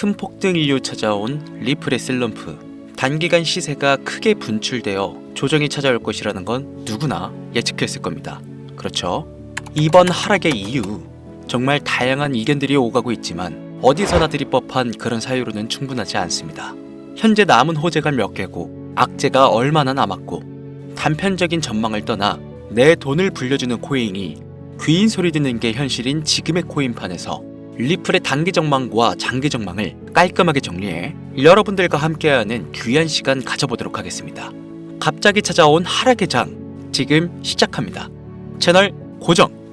큰 폭등 이후 찾아온 리플의 슬럼프. 단기간 시세가 크게 분출되어 조정이 찾아올 것이라는 건 누구나 예측했을 겁니다. 그렇죠? 이번 하락의 이유, 정말 다양한 의견들이 오가고 있지만 어디서나 들이 법한 그런 사유로는 충분하지 않습니다. 현재 남은 호재가 몇 개고 악재가 얼마나 남았고 단편적인 전망을 떠나 내 돈을 불려주는 코인이 귀인 소리 듣는 게 현실인 지금의 코인판에서 리플의 단기 전망과 장기 전망을 깔끔하게 정리해 여러분들과 함께하는 귀한 시간 가져보도록 하겠습니다. 갑자기 찾아온 하락의 장, 지금 시작합니다. 채널 고정!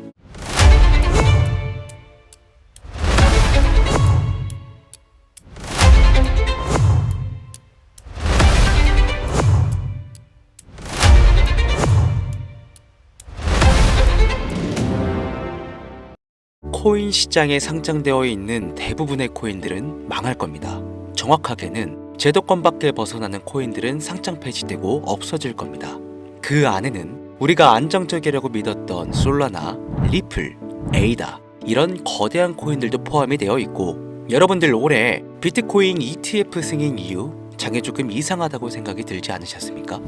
코인 시장에 상장되어 있는 대부분의 코인들은 망할 겁니다. 정확하게는 제도권 밖에 벗어나는 코인들은 상장 폐지되고 없어질 겁니다. 그 안에는 우리가 안정적이라고 믿었던 솔라나, 리플, 에이다 이런 거대한 코인들도 포함이 되어 있고, 여러분들 올해 비트코인 ETF 승인 이후 장이 조금 이상하다고 생각이 들지 않으셨습니까?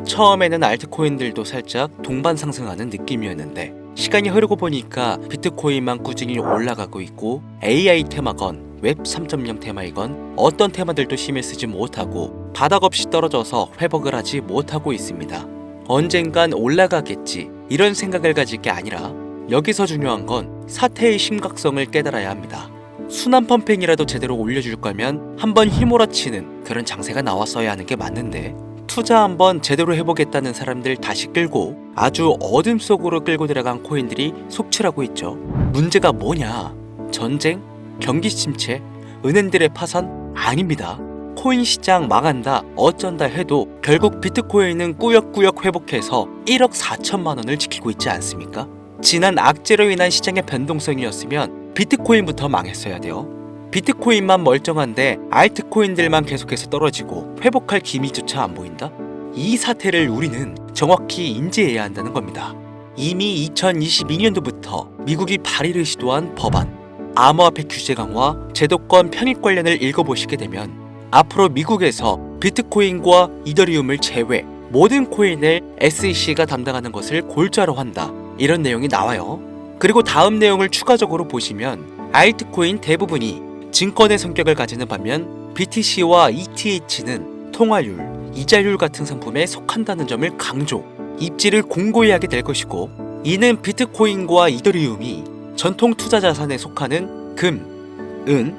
처음에는 알트코인들도 살짝 동반 상승하는 느낌이었는데 시간이 흐르고 보니까 비트코인만 꾸준히 올라가고 있고, AI 테마건 웹 3.0 테마이건 어떤 테마들도 힘을 쓰지 못하고 바닥 없이 떨어져서 회복을 하지 못하고 있습니다. 언젠간 올라가겠지 이런 생각을 가질 게 아니라 여기서 중요한 건 사태의 심각성을 깨달아야 합니다. 순환 펌핑이라도 제대로 올려줄 거면 한번 휘몰아치는 그런 장세가 나왔어야 하는 게 맞는데, 투자 한번 제대로 해보겠다는 사람들 다시 끌고 아주 어둠 속으로 끌고 들어간 코인들이 속출하고 있죠. 문제가 뭐냐? 전쟁? 경기 침체? 은행들의 파산? 아닙니다. 코인 시장 망한다, 어쩐다 해도 결국 비트코인은 꾸역꾸역 회복해서 1억 4천만 원을 지키고 있지 않습니까? 지난 악재로 인한 시장의 변동성이었으면 비트코인부터 망했어야 돼요. 비트코인만 멀쩡한데 알트코인들만 계속해서 떨어지고 회복할 기미조차 안 보인다? 이 사태를 우리는 정확히 인지해야 한다는 겁니다. 이미 2022년도부터 미국이 발의를 시도한 법안, 암호화폐 규제 강화, 제도권 편입 관련을 읽어보시게 되면 앞으로 미국에서 비트코인과 이더리움을 제외 모든 코인을 SEC가 담당하는 것을 골자로 한다, 이런 내용이 나와요. 그리고 다음 내용을 추가적으로 보시면 알트코인 대부분이 증권의 성격을 가지는 반면 BTC와 ETH는 통화율, 이자율 같은 상품에 속한다는 점을 강조, 입지를 공고히 하게 될 것이고, 이는 비트코인과 이더리움이 전통 투자 자산에 속하는 금, 은,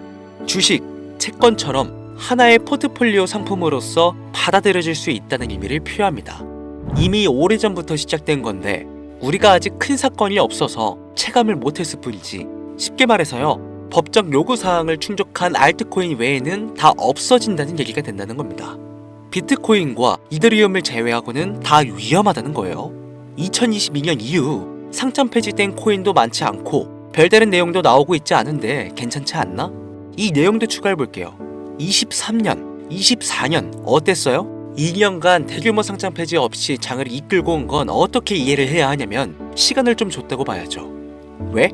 주식, 채권처럼 하나의 포트폴리오 상품으로서 받아들여질 수 있다는 의미를 표합니다. 이미 오래전부터 시작된 건데 우리가 아직 큰 사건이 없어서 체감을 못했을 뿐이지, 쉽게 말해서요, 법적 요구사항을 충족한 알트코인 외에는 다 없어진다는 얘기가 된다는 겁니다. 비트코인과 이더리움을 제외하고는 다 위험하다는 거예요. 2022년 이후 상장 폐지된 코인도 많지 않고 별다른 내용도 나오고 있지 않은데 괜찮지 않나? 이 내용도 추가해 볼게요. 23년, 24년 어땠어요? 2년간 대규모 상장 폐지 없이 장을 이끌고 온 건 어떻게 이해를 해야 하냐면 시간을 좀 줬다고 봐야죠. 왜?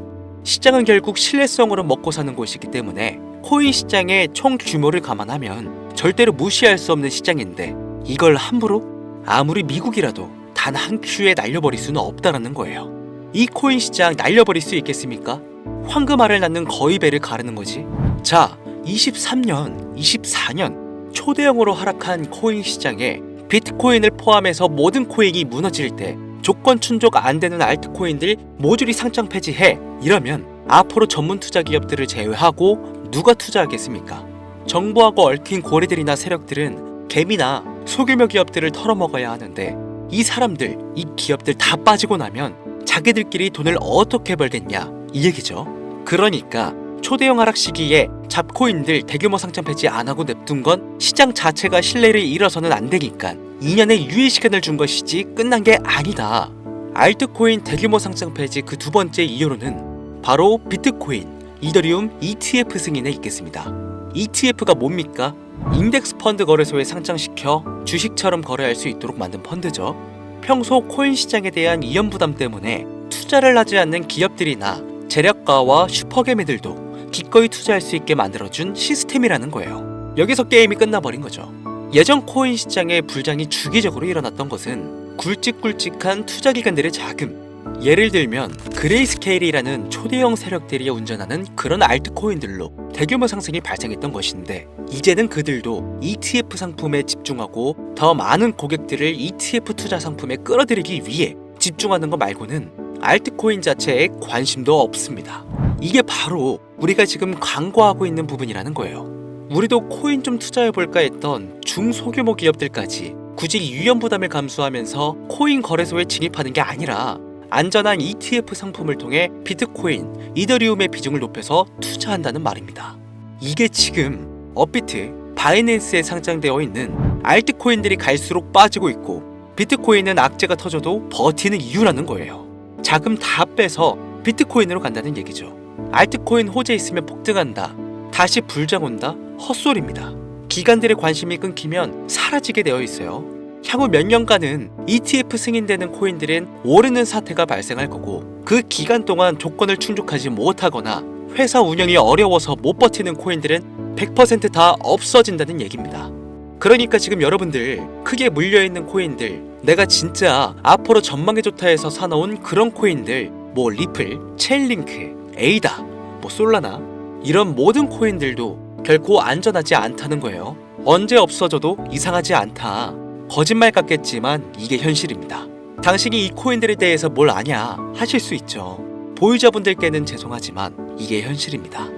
시장은 결국 신뢰성으로 먹고 사는 곳이기 때문에 코인 시장의 총 규모를 감안하면 절대로 무시할 수 없는 시장인데 이걸 함부로? 아무리 미국이라도 단 한 큐에 날려버릴 수는 없다라는 거예요. 이 코인 시장 날려버릴 수 있겠습니까? 황금알을 낳는 거위배를 가르는 거지. 자, 23년, 24년 초대형으로 하락한 코인 시장에 비트코인을 포함해서 모든 코인이 무너질 때 조건 충족 안 되는 알트코인들 모조리 상장 폐지해, 이러면 앞으로 전문 투자 기업들을 제외하고 누가 투자하겠습니까? 정부하고 얽힌 고래들이나 세력들은 개미나 소규모 기업들을 털어먹어야 하는데 이 사람들, 이 기업들 다 빠지고 나면 자기들끼리 돈을 어떻게 벌겠냐, 이 얘기죠. 그러니까 초대형 하락 시기에 잡코인들 대규모 상장 폐지 안 하고 냅둔 건 시장 자체가 신뢰를 잃어서는 안 되니까 2년의 유예 시간을 준 것이지 끝난 게 아니다. 알트코인 대규모 상장 폐지 그 두 번째 이유로는 바로 비트코인, 이더리움 ETF 승인에 있겠습니다. ETF가 뭡니까? 인덱스 펀드 거래소에 상장시켜 주식처럼 거래할 수 있도록 만든 펀드죠. 평소 코인 시장에 대한 위험 부담 때문에 투자를 하지 않는 기업들이나 재력가와 슈퍼개미들도 기꺼이 투자할 수 있게 만들어준 시스템이라는 거예요. 여기서 게임이 끝나버린 거죠. 예전 코인 시장의 불장이 주기적으로 일어났던 것은 굵직굵직한 투자 기관들의 자금, 예를 들면 그레이스케일이라는 초대형 세력들이 운전하는 그런 알트코인들로 대규모 상승이 발생했던 것인데, 이제는 그들도 ETF 상품에 집중하고 더 많은 고객들을 ETF 투자 상품에 끌어들이기 위해 집중하는 것 말고는 알트코인 자체에 관심도 없습니다. 이게 바로 우리가 지금 광고하고 있는 부분이라는 거예요. 우리도 코인 좀 투자해볼까 했던 중소규모 기업들까지 굳이 위험 부담을 감수하면서 코인 거래소에 진입하는 게 아니라 안전한 ETF 상품을 통해 비트코인, 이더리움의 비중을 높여서 투자한다는 말입니다. 이게 지금 업비트, 바이낸스에 상장되어 있는 알트코인들이 갈수록 빠지고 있고 비트코인은 악재가 터져도 버티는 이유라는 거예요. 자금 다 빼서 비트코인으로 간다는 얘기죠. 알트코인 호재 있으면 폭등한다, 다시 불장 온다? 헛소리입니다. 기관들의 관심이 끊기면 사라지게 되어 있어요. 향후 몇 년간은 ETF 승인되는 코인들은 오르는 사태가 발생할 거고, 그 기간 동안 조건을 충족하지 못하거나 회사 운영이 어려워서 못 버티는 코인들은 100% 없어진다는 얘기입니다. 그러니까 지금 여러분들 크게 물려있는 코인들, 내가 진짜 앞으로 전망이 좋다 해서 사놓은 그런 코인들, 뭐 리플, 체인링크, 에이다, 뭐 솔라나, 이런 모든 코인들도 결코 안전하지 않다는 거예요. 언제 없어져도 이상하지 않다. 거짓말 같겠지만 이게 현실입니다. 당신이 이 코인들에 대해서 뭘 아냐 하실 수 있죠. 보유자분들께는 죄송하지만 이게 현실입니다.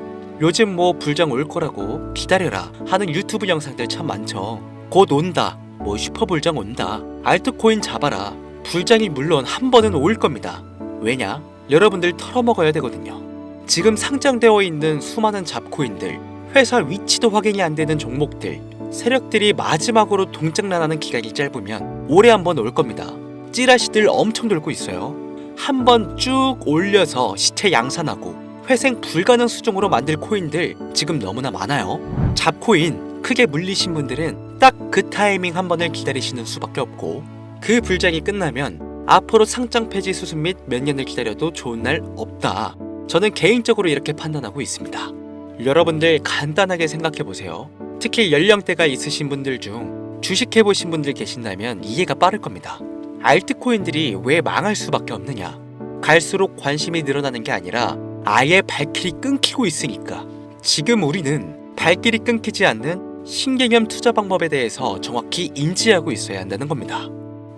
요즘 뭐 불장 올 거라고 기다려라 하는 유튜브 영상들 참 많죠. 곧 온다, 뭐 슈퍼불장 온다, 알트코인 잡아라. 불장이 물론 한 번은 올 겁니다. 왜냐? 여러분들 털어먹어야 되거든요. 지금 상장되어 있는 수많은 잡코인들, 회사 위치도 확인이 안 되는 종목들, 세력들이 마지막으로 동작난하는 기간이 짧으면 올해 한 번 올 겁니다. 찌라시들 엄청 돌고 있어요. 한 번 쭉 올려서 시체 양산하고 회생 불가능 수준으로 만들 코인들 지금 너무나 많아요. 잡코인 크게 물리신 분들은 딱 그 타이밍 한 번을 기다리시는 수밖에 없고, 그 불장이 끝나면 앞으로 상장 폐지 수습 및 몇 년을 기다려도 좋은 날 없다. 저는 개인적으로 이렇게 판단하고 있습니다. 여러분들 간단하게 생각해보세요. 특히 연령대가 있으신 분들 중 주식해보신 분들 계신다면 이해가 빠를 겁니다. 알트코인들이 왜 망할 수밖에 없느냐? 갈수록 관심이 늘어나는 게 아니라 아예 발길이 끊기고 있으니까. 지금 우리는 발길이 끊기지 않는 신개념 투자 방법에 대해서 정확히 인지하고 있어야 한다는 겁니다.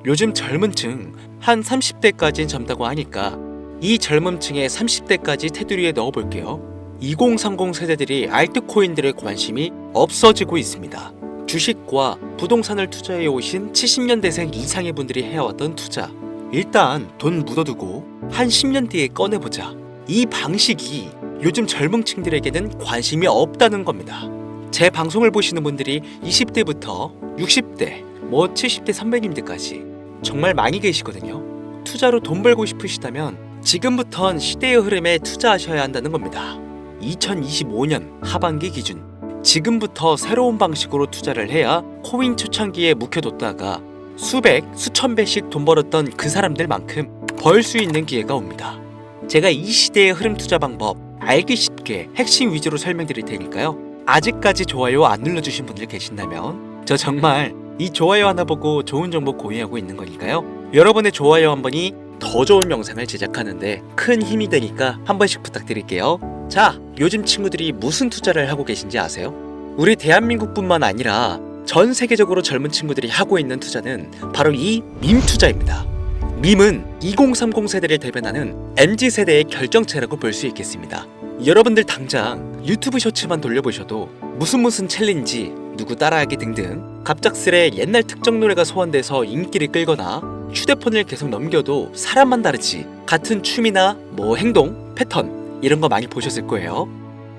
요즘 젊은 층 한 30대까지는 젊다고 하니까 이 젊은 층의 30대까지 테두리에 넣어볼게요. 2030 세대들이 알트코인들의 관심이 없어지고 있습니다. 주식과 부동산을 투자해 오신 70년대생 이상의 분들이 해왔던 투자, 일단 돈 묻어두고 한 10년 뒤에 꺼내보자. 이 방식이 요즘 젊은 층들에게는 관심이 없다는 겁니다. 제 방송을 보시는 분들이 20대부터 60대, 뭐 70대 선배님들까지 정말 많이 계시거든요. 투자로 돈 벌고 싶으시다면 지금부턴 시대의 흐름에 투자하셔야 한다는 겁니다. 2025년 하반기 기준, 지금부터 새로운 방식으로 투자를 해야 코인 초창기에 묵혀뒀다가 수백, 수천 배씩 돈 벌었던 그 사람들만큼 벌 수 있는 기회가 옵니다. 제가 이 시대의 흐름 투자 방법 알기 쉽게 핵심 위주로 설명드릴 테니까요. 아직까지 좋아요 안 눌러주신 분들 계신다면 저 정말 이 좋아요 하나 보고 좋은 정보 공유하고 있는 거니까요. 여러분의 좋아요 한 번이 더 좋은 영상을 제작하는데 큰 힘이 되니까 한 번씩 부탁드릴게요. 자, 요즘 친구들이 무슨 투자를 하고 계신지 아세요? 우리 대한민국뿐만 아니라 전 세계적으로 젊은 친구들이 하고 있는 투자는 바로 이 밈 투자입니다. 밈은 2030 세대를 대변하는 MZ세대의 결정체라고 볼 수 있겠습니다. 여러분들 당장 유튜브 쇼츠만 돌려보셔도 무슨 챌린지, 누구 따라하기 등등 갑작스레 옛날 특정 노래가 소환돼서 인기를 끌거나 휴대폰을 계속 넘겨도 사람만 다르지 같은 춤이나 뭐 행동, 패턴 이런 거 많이 보셨을 거예요.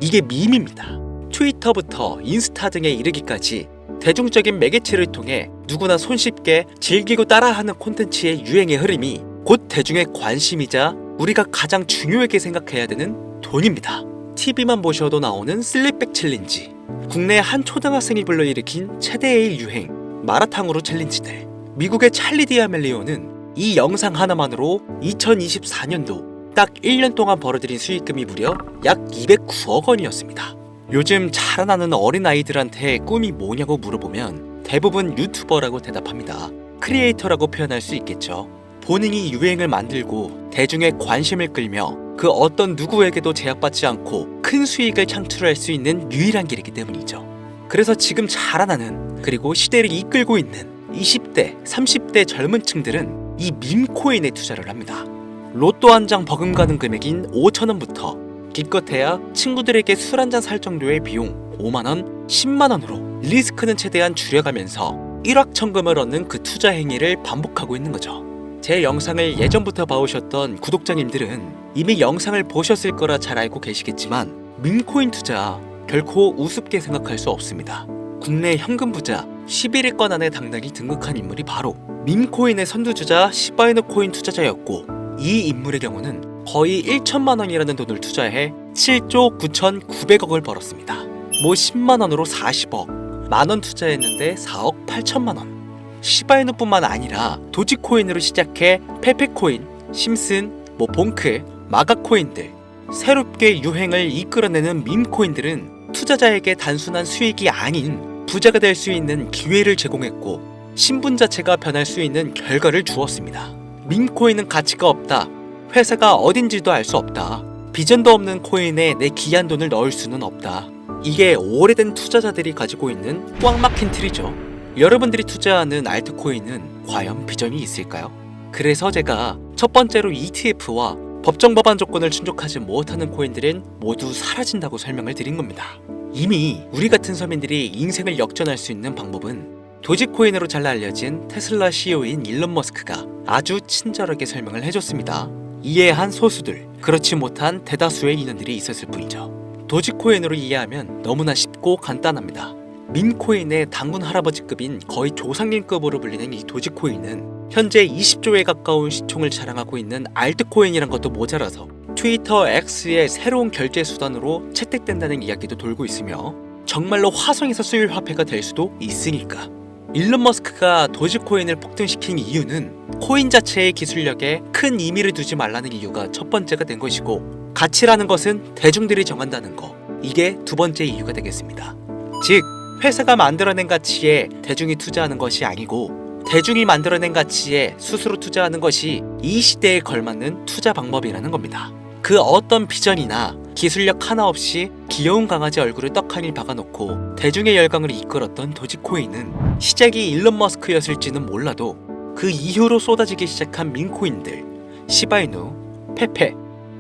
이게 밈입니다. 트위터부터 인스타 등에 이르기까지 대중적인 매개체를 통해 누구나 손쉽게 즐기고 따라하는 콘텐츠의 유행의 흐름이 곧 대중의 관심이자 우리가 가장 중요하게 생각해야 되는 돈입니다. TV만 보셔도 나오는 슬립백 챌린지, 국내 한 초등학생이 불러일으킨 최대의 유행 마라탕으로 챌린지들, 미국의 찰리 디아멜리오는 이 영상 하나만으로 2024년도 딱 1년 동안 벌어들인 수익금이 무려 약 209억 원이었습니다. 요즘 자라나는 어린아이들한테 꿈이 뭐냐고 물어보면 대부분 유튜버라고 대답합니다. 크리에이터라고 표현할 수 있겠죠. 본인이 유행을 만들고 대중의 관심을 끌며 그 어떤 누구에게도 제약받지 않고 큰 수익을 창출할 수 있는 유일한 길이기 때문이죠. 그래서 지금 자라나는 그리고 시대를 이끌고 있는 20대, 30대 젊은 층들은 이 밈코인에 투자를 합니다. 로또 한 장 버금가는 금액인 5,000원부터 기껏해야 친구들에게 술 한 잔 살 정도의 비용 5만원, 10만원으로 리스크는 최대한 줄여가면서 일확천금을 얻는 그 투자 행위를 반복하고 있는 거죠. 제 영상을 예전부터 봐오셨던 구독자님들은 이미 영상을 보셨을 거라 잘 알고 계시겠지만 밈코인 투자 결코 우습게 생각할 수 없습니다. 국내 현금 부자 11위권 안에 당당히 등극한 인물이 바로 밈코인의 선두주자 시바이누 코인 투자자였고 이 인물의 경우는 거의 1천만 원이라는 돈을 투자해 7조 9,900억을 벌었습니다. 뭐 10만 원으로 40억, 만원 투자했는데 4억 8천만 원. 시바이누뿐만 아니라 도지코인으로 시작해 페페코인, 심슨, 봉크, 마가코인들 새롭게 유행을 이끌어내는 밈코인들은 투자자에게 단순한 수익이 아닌 부자가 될 수 있는 기회를 제공했고 신분 자체가 변할 수 있는 결과를 주었습니다. 밈코인은 가치가 없다. 회사가 어딘지도 알 수 없다. 비전도 없는 코인에 내 귀한 돈을 넣을 수는 없다. 이게 오래된 투자자들이 가지고 있는 꽉 막힌 틀이죠. 여러분들이 투자하는 알트코인은 과연 비전이 있을까요? 그래서 제가 첫 번째로 ETF와 법정 법안 조건을 충족하지 못하는 코인들은 모두 사라진다고 설명을 드린 겁니다. 이미 우리 같은 서민들이 인생을 역전할 수 있는 방법은 도지코인으로 잘 알려진 테슬라 CEO인 일론 머스크가 아주 친절하게 설명을 해줬습니다. 이해한 소수들, 그렇지 못한 대다수의 인원들이 있었을 뿐이죠. 도지코인으로 이해하면 너무나 쉽고 간단합니다. 밈코인의 당군 할아버지급인 거의 조상님급으로 불리는 이 도지코인은 현재 20조에 가까운 시총을 자랑하고 있는 알트코인이란 것도 모자라서 트위터 X의 새로운 결제 수단으로 채택된다는 이야기도 돌고 있으며 정말로 화성에서 수일 화폐가 될 수도 있으니까. 일론 머스크가 도지코인을 폭등시킨 이유는 코인 자체의 기술력에 큰 의미를 두지 말라는 이유가 첫 번째가 된 것이고 가치라는 것은 대중들이 정한다는 거, 이게 두 번째 이유가 되겠습니다. 즉 회사가 만들어낸 가치에 대중이 투자하는 것이 아니고 대중이 만들어낸 가치에 스스로 투자하는 것이 이 시대에 걸맞는 투자 방법이라는 겁니다. 그 어떤 비전이나 기술력 하나 없이 귀여운 강아지 얼굴을 떡하니 박아놓고 대중의 열광을 이끌었던 도지코인은 시작이 일론 머스크였을지는 몰라도 그 이후로 쏟아지기 시작한 밈코인들, 시바이누, 페페,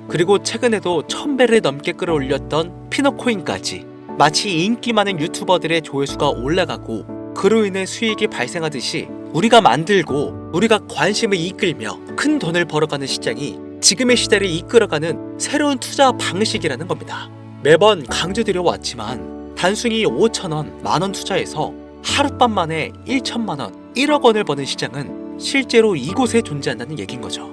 그리고 최근에도 1000배를 넘게 끌어올렸던 피너코인까지 마치 인기 많은 유튜버들의 조회수가 올라가고 그로 인해 수익이 발생하듯이 우리가 만들고 우리가 관심을 이끌며 큰 돈을 벌어가는 시장이 지금의 시대를 이끌어가는 새로운 투자 방식이라는 겁니다. 매번 강조드려 왔지만 단순히 5,000원, 만원 투자해서 하룻밤 만에 1천만원, 1억 원을 버는 시장은 실제로 이곳에 존재한다는 얘긴 거죠.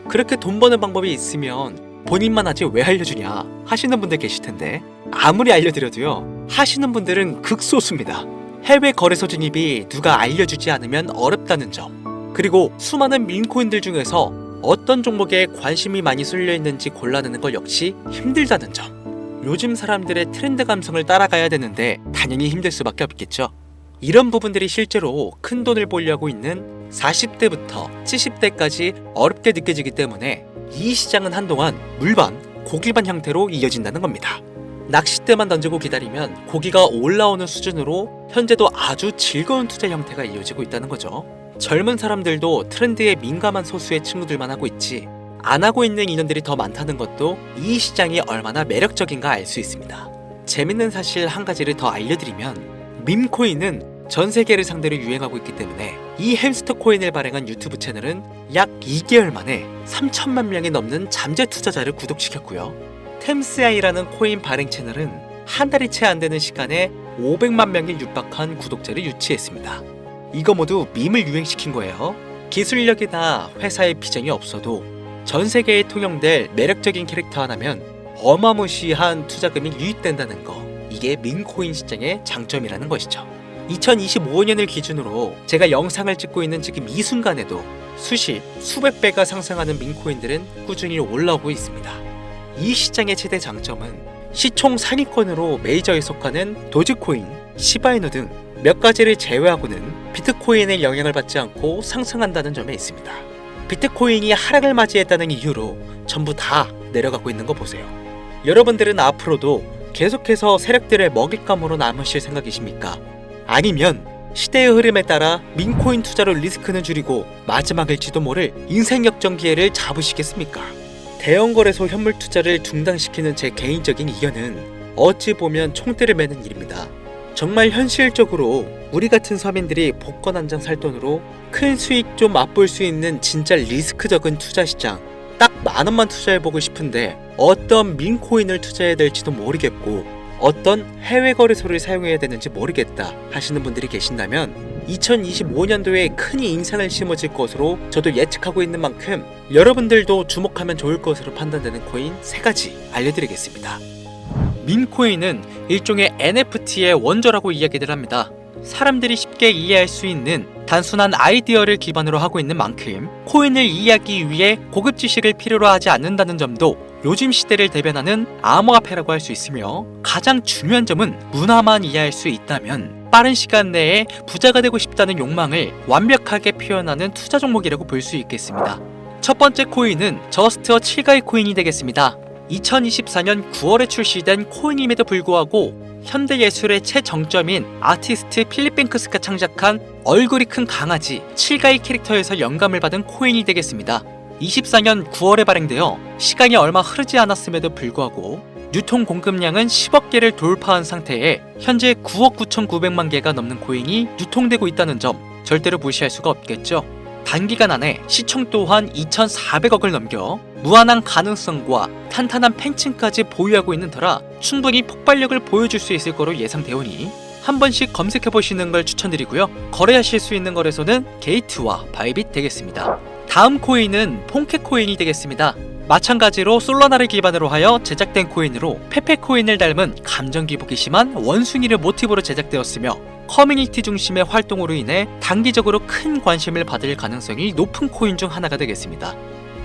그렇게 돈 버는 방법이 있으면 본인만 하지 왜 알려주냐 하시는 분들 계실 텐데 아무리 알려드려도요 하시는 분들은 극소수입니다. 해외 거래소 진입이 누가 알려주지 않으면 어렵다는 점, 그리고 수많은 밈코인들 중에서 어떤 종목에 관심이 많이 쏠려 있는지 골라내는 것 역시 힘들다는 점. 요즘 사람들의 트렌드 감성을 따라가야 되는데 당연히 힘들 수밖에 없겠죠. 이런 부분들이 실제로 큰 돈을 벌려고 있는 40대부터 70대까지 어렵게 느껴지기 때문에 이 시장은 한동안 물반, 고기반 형태로 이어진다는 겁니다. 낚싯대만 던지고 기다리면 고기가 올라오는 수준으로 현재도 아주 즐거운 투자 형태가 이어지고 있다는 거죠. 젊은 사람들도 트렌드에 민감한 소수의 친구들만 하고 있지 안 하고 있는 인원들이 더 많다는 것도 이 시장이 얼마나 매력적인가 알 수 있습니다. 재밌는 사실 한 가지를 더 알려드리면 밈코인은 전 세계를 상대로 유행하고 있기 때문에 이 햄스터 코인을 발행한 유튜브 채널은 약 2개월 만에 3천만 명이 넘는 잠재 투자자를 구독시켰고요. 템스아이라는 코인 발행 채널은 한 달이 채 안 되는 시간에 500만 명에 육박한 구독자를 유치했습니다. 이거 모두 밈을 유행시킨 거예요. 기술력이나 회사의 비전이 없어도 전 세계에 통용될 매력적인 캐릭터 하나면 어마무시한 투자금이 유입된다는 거, 이게 밈코인 시장의 장점이라는 것이죠. 2025년을 기준으로 제가 영상을 찍고 있는 지금 이 순간에도 수십, 수백 배가 상승하는 민코인들은 꾸준히 올라오고 있습니다. 이 시장의 최대 장점은 시총 상위권으로 메이저에 속하는 도지코인, 시바이누 등 몇 가지를 제외하고는 비트코인의 영향을 받지 않고 상승한다는 점에 있습니다. 비트코인이 하락을 맞이했다는 이유로 전부 다 내려가고 있는 거 보세요. 여러분들은 앞으로도 계속해서 세력들의 먹잇감으로 남으실 생각이십니까? 아니면 시대의 흐름에 따라 민코인 투자로 리스크는 줄이고 마지막일지도 모를 인생 역전 기회를 잡으시겠습니까? 대형 거래소 현물 투자를 중단시키는 제 개인적인 의견은 어찌 보면 총대를 매는 일입니다. 정말 현실적으로 우리 같은 서민들이 복권 한 장 살 돈으로 큰 수익 좀 맛볼 수 있는 진짜 리스크 적은 투자 시장, 딱 10,000원만 투자해보고 싶은데 어떤 민코인을 투자해야 될지도 모르겠고 어떤 해외 거래소를 사용해야 되는지 모르겠다 하시는 분들이 계신다면 2025년도에 큰 인상을 심어질 것으로 저도 예측하고 있는 만큼 여러분들도 주목하면 좋을 것으로 판단되는 코인 3가지 알려드리겠습니다. 민코인은 일종의 NFT의 원조라고 이야기들 합니다. 사람들이 쉽게 이해할 수 있는 단순한 아이디어를 기반으로 하고 있는 만큼 코인을 이해하기 위해 고급 지식을 필요로 하지 않는다는 점도 요즘 시대를 대변하는 암호화폐라고 할 수 있으며, 가장 중요한 점은 문화만 이해할 수 있다면 빠른 시간 내에 부자가 되고 싶다는 욕망을 완벽하게 표현하는 투자 종목이라고 볼 수 있겠습니다. 첫 번째 코인은 저스트어 칠가이 코인이 되겠습니다. 2024년 9월에 출시된 코인임에도 불구하고 현대예술의 최정점인 아티스트 필립 뱅크스가 창작한 얼굴이 큰 강아지 칠가이 캐릭터에서 영감을 받은 코인이 되겠습니다. 24년 9월에 발행되어 시간이 얼마 흐르지 않았음에도 불구하고 유통 공급량은 10억 개를 돌파한 상태에 현재 9억 9,900만 개가 넘는 코인이 유통되고 있다는 점 절대로 무시할 수가 없겠죠. 단기간 안에 시총 또한 2,400억을 넘겨 무한한 가능성과 탄탄한 팬층까지 보유하고 있는 터라 충분히 폭발력을 보여줄 수 있을 거로 예상되오니 한 번씩 검색해보시는 걸 추천드리고요. 거래하실 수 있는 거래소는 게이트와 바이빗 되겠습니다. 다음 코인은 폰케 코인이 되겠습니다. 마찬가지로 솔라나를 기반으로 하여 제작된 코인으로 페페 코인을 닮은 감정 기복이 심한 원숭이를 모티브로 제작되었으며 커뮤니티 중심의 활동으로 인해 단기적으로 큰 관심을 받을 가능성이 높은 코인 중 하나가 되겠습니다.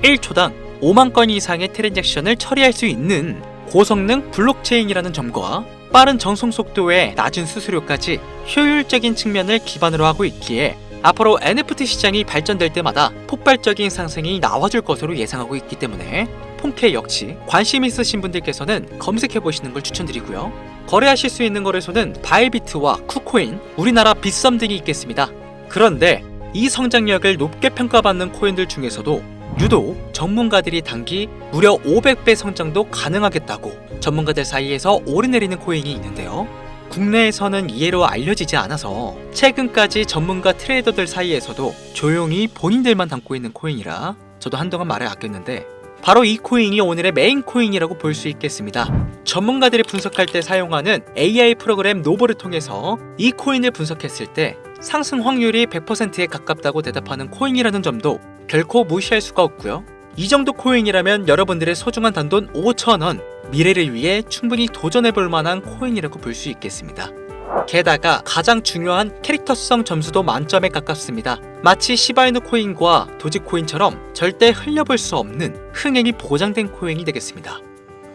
1초당 5만 건 이상의 트랜잭션을 처리할 수 있는 고성능 블록체인이라는 점과 빠른 전송 속도에 낮은 수수료까지 효율적인 측면을 기반으로 하고 있기에 앞으로 NFT 시장이 발전될 때마다 폭발적인 상승이 나와줄 것으로 예상하고 있기 때문에 폰케 역시 관심 있으신 분들께서는 검색해보시는 걸 추천드리고요. 거래하실 수 있는 거래소는 바이비트와 쿠코인, 우리나라 빗썸 등이 있겠습니다. 그런데 이 성장력을 높게 평가받는 코인들 중에서도 유독 전문가들이 단기 무려 500배 성장도 가능하겠다고 전문가들 사이에서 오르내리는 코인이 있는데요. 국내에서는 이해로 알려지지 않아서 최근까지 전문가 트레이더들 사이에서도 조용히 본인들만 담고 있는 코인이라 저도 한동안 말을 아꼈는데 바로 이 코인이 오늘의 메인 코인이라고 볼 수 있겠습니다. 전문가들이 분석할 때 사용하는 AI 프로그램 노보를 통해서 이 코인을 분석했을 때 상승 확률이 100%에 가깝다고 대답하는 코인이라는 점도 결코 무시할 수가 없고요. 이 정도 코인이라면 여러분들의 소중한 단돈 5,000원, 미래를 위해 충분히 도전해볼 만한 코인이라고 볼 수 있겠습니다. 게다가 가장 중요한 캐릭터성 점수도 만점에 가깝습니다. 마치 시바이누 코인과 도지코인처럼 절대 흘려볼 수 없는 흥행이 보장된 코인이 되겠습니다.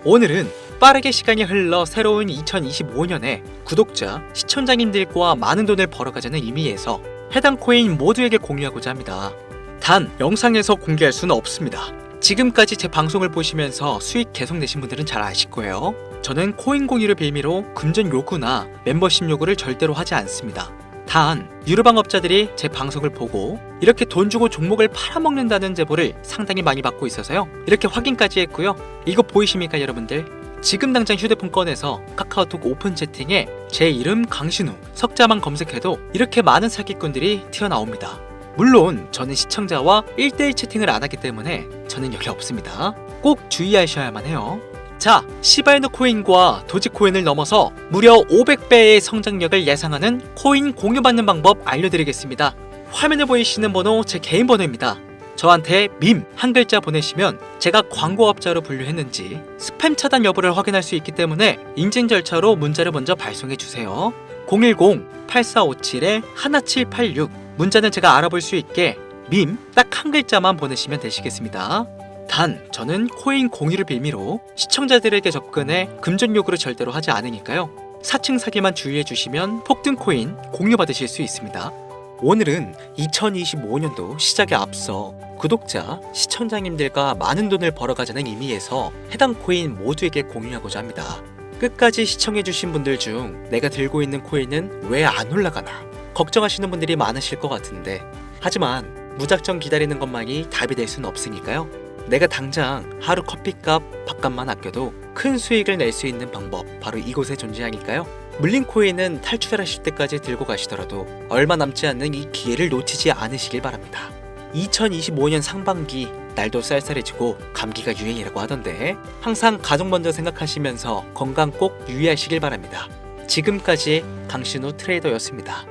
오늘은 빠르게 시간이 흘러 새로운 2025년에 구독자, 시청자님들과 많은 돈을 벌어가자는 의미에서 해당 코인 모두에게 공유하고자 합니다. 단 영상에서 공개할 수는 없습니다. 지금까지 제 방송을 보시면서 수익 계속 내신 분들은 잘 아실 거예요. 저는 코인 공유를 빌미로 금전 요구나 멤버십 요구를 절대로 하지 않습니다. 단 유료방업자들이 제 방송을 보고 이렇게 돈 주고 종목을 팔아먹는다는 제보를 상당히 많이 받고 있어서요. 이렇게 확인까지 했고요. 이거 보이십니까 여러분들? 지금 당장 휴대폰 꺼내서 카카오톡 오픈 채팅에 제 이름 강신우, 석자만 검색해도 이렇게 많은 사기꾼들이 튀어나옵니다. 물론 저는 시청자와 1대1 채팅을 안 하기 때문에 저는 여기 없습니다. 꼭 주의하셔야만 해요. 자, 시바이누 코인과 도지코인을 넘어서 무려 500배의 성장력을 예상하는 코인 공유받는 방법 알려드리겠습니다. 화면에 보이시는 번호 제 개인 번호입니다. 저한테 밈 한 글자 보내시면 제가 광고업자로 분류했는지 스팸 차단 여부를 확인할 수 있기 때문에 인증 절차로 문자를 먼저 발송해주세요. 010-8457-1786 문자는 제가 알아볼 수 있게 밈 딱 한 글자만 보내시면 되시겠습니다. 단, 저는 코인 공유를 빌미로 시청자들에게 접근해 금전 요구를 절대로 하지 않으니까요. 사칭 사기만 주의해 주시면 폭등 코인 공유 받으실 수 있습니다. 오늘은 2025년도 시작에 앞서 구독자, 시청자님들과 많은 돈을 벌어가자는 의미에서 해당 코인 모두에게 공유하고자 합니다. 끝까지 시청해주신 분들 중 내가 들고 있는 코인은 왜 안 올라가나 걱정하시는 분들이 많으실 것 같은데, 하지만 무작정 기다리는 것만이 답이 될 수는 없으니까요. 내가 당장 하루 커피값, 밥값만 아껴도 큰 수익을 낼 수 있는 방법 바로 이곳에 존재하니까요. 물린 코인은 탈출하실 때까지 들고 가시더라도 얼마 남지 않는 이 기회를 놓치지 않으시길 바랍니다. 2025년 상반기 날도 쌀쌀해지고 감기가 유행이라고 하던데 항상 가족 먼저 생각하시면서 건강 꼭 유의하시길 바랍니다. 지금까지 강신우 트레이더였습니다.